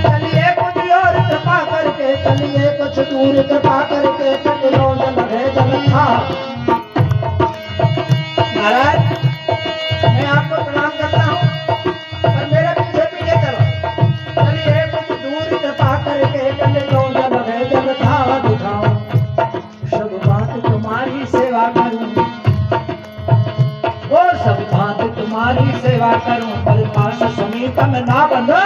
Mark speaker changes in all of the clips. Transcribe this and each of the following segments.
Speaker 1: चलिए कुछ और कृपा करके, चलिए कुछ दूर कृपा करके, चलो जल है जल था। महाराज मैं आपको प्रणाम करता हूँ और मेरे पीछे पीछे चलो। चलिए कुछ दूर कृपा करके, चलो जल है जल था दिखाओ। सब बात तुम्हारी सेवा करूं, वो सब बात तुम्हारी सेवा करूं, पर पास समीप में ना बंधो।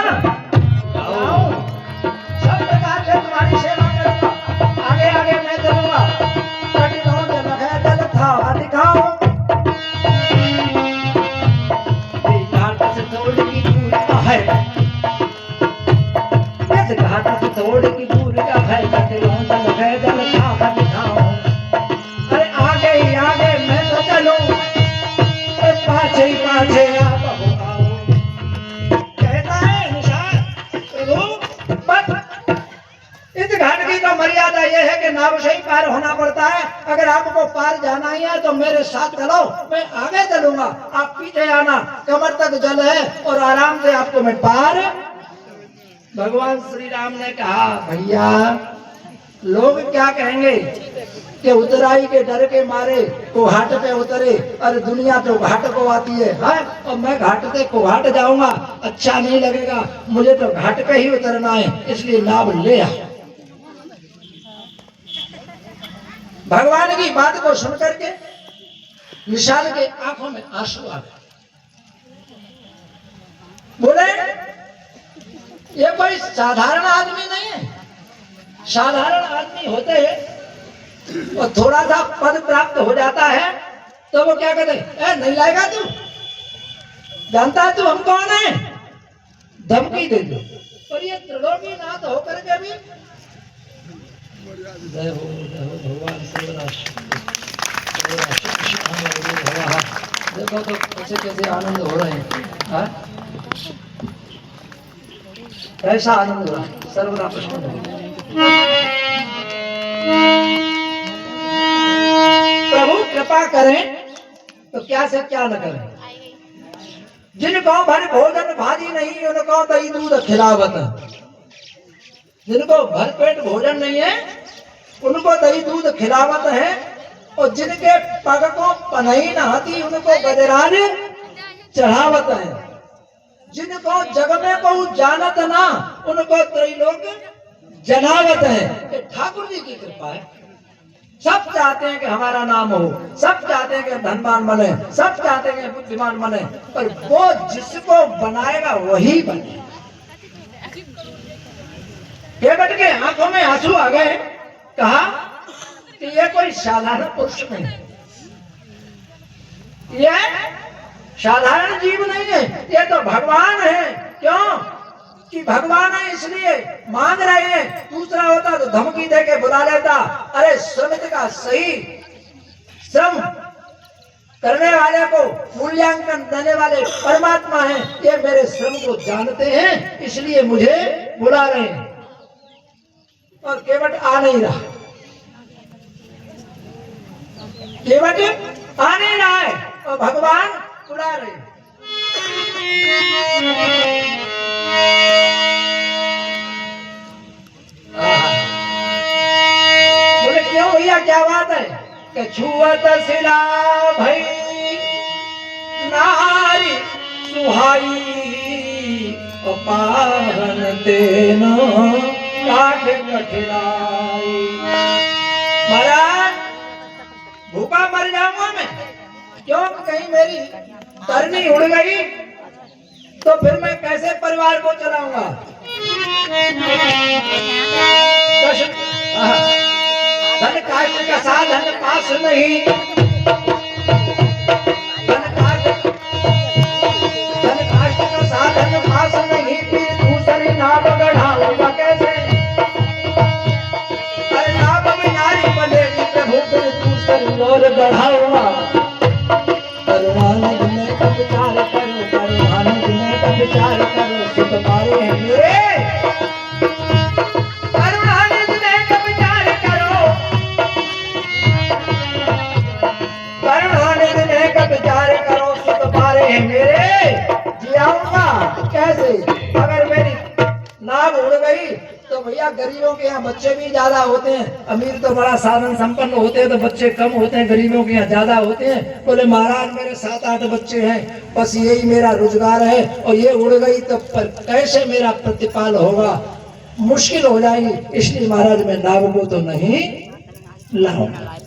Speaker 1: सब प्रकार से तुम्हारी सेवा करूंगा, आगे आगे मैं चलूंगा। कठिनों जल है जल था दिखाओ। घाट से तोड़ की दूर का है, इस घाट से तोड़ की दूर का है, कठिनों जल है जल था दिखाओ। अरे आगे ही आगे मैं तो चलूं, पाछे ही पाछे आप हो आओ। कहता है निशान प्रभु, बस इस घाट की तो मर्यादा यह है कि नाव से ही पार होना पड़ता है। अगर आपको पार जाना ही है तो मेरे साथ चलो, मैं आगे चलूंगा, आप पीछे आना। कमर तक जल है और आराम से आपको मैं पार। भगवान श्री राम ने कहा भैया लोग क्या कहेंगे कि उतराई के डर के मारे को घाट पे उतरे, और दुनिया तो घाट को आती है, और मैं घाट से को घाट जाऊंगा, अच्छा नहीं लगेगा। मुझे तो घाट पे ही उतरना है, इसलिए नाव ले आ। भगवान की बात को सुनकर के निषाद के आंखों में आंसू आ गए। बोले ये कोई साधारण आदमी नहीं है। साधारण आदमी होते हैं और थोड़ा सा पद प्राप्त हो जाता है तो वो क्या कहते हैं, नहीं लाएगा तू, जानता है तू हम कौन है, धमकी दे दो। और ये त्रिलोकी नाथ होकर के भी जय हो भगवान देखो तो कैसे कैसे आनंद हो रहे हैं, कैसा आनंद हो रहा है, सर्वदा प्रसन्न हो। प्रभु कृपा करें तो क्या से क्या न करें। जिनको भर भोजन भाजी नहीं उनको दही दूध खिलावत, जिनको भर पेट भोजन नहीं है उनको दही दूध खिलावत है, और जिनके पग को पनही न आती उनको गजरान चढ़ावत है, जिनको जग में को जानत ना उनको त्रैलोक जनावत है। ये ठाकुर जी की कृपा है। सब चाहते हैं कि हमारा नाम हो, सब चाहते हैं कि धनवान बने, सब चाहते हैं कि बुद्धिमान बने, पर वो जिसको बनाएगा वही बने। केवट के आंखों में आंसू आ गए। कहा कि ये कोई साधारण पुरुष नहीं है, ये साधारण जीव नहीं है, ये तो भगवान है। क्यों कि भगवान है इसलिए मांग रहे हैं, दूसरा होता तो धमकी दे के बुला लेता। अरे श्रमित का सही श्रम करने वाले को मूल्यांकन देने वाले परमात्मा है, ये मेरे श्रम को जानते हैं इसलिए मुझे बुला रहे हैं। और केवट आ नहीं रहा, केवट आ नहीं रहा है और भगवान बुला रहे हैं। बोले क्यों भैया क्या बात है कि छुअत सिला भई नारी सुहाई, पारन तेनो काठ कठिनाई। महाराज भूखा मर जाऊंगा मैं, क्यों कहीं मेरी करनी उड़ गई तो फिर मैं कैसे परिवार को चलाऊंगा। धन काष्ट का साधन पास नहीं, धन काष्ट का साधन पास नहीं, फिर दूसरी नाव गढ़ाऊंगा कैसे। अरे नाव में नारी बनेगी प्रभु, फिर दूसरी और गढ़ाऊंगा। करुणानिधि ने का विचार करो, करुणानिधि ने का विचार करो, सुख पाए हैं मेरे। करुणानिधि ने का विचार करो, करुणानिधि ने का विचार करो, सुख पाए हैं मेरे। जियाऊंगा कैसे अगर मेरी नाव उड़ गई तो भैया गरीबों के यहाँ बच्चे भी ज्यादा होते हैं, अमीर तो बड़ा साधन संपन्न होते हैं तो बच्चे कम होते हैं, गरीबों के यहाँ ज्यादा होते हैं। बोले महाराज मेरे 7-8 बच्चे हैं, बस यही मेरा रोजगार है, और ये उड़ गई तो कैसे मेरा प्रतिपाल होगा, मुश्किल हो जाएगी, इसलिए महाराज मैं नाव को तो नहीं लाऊंगा।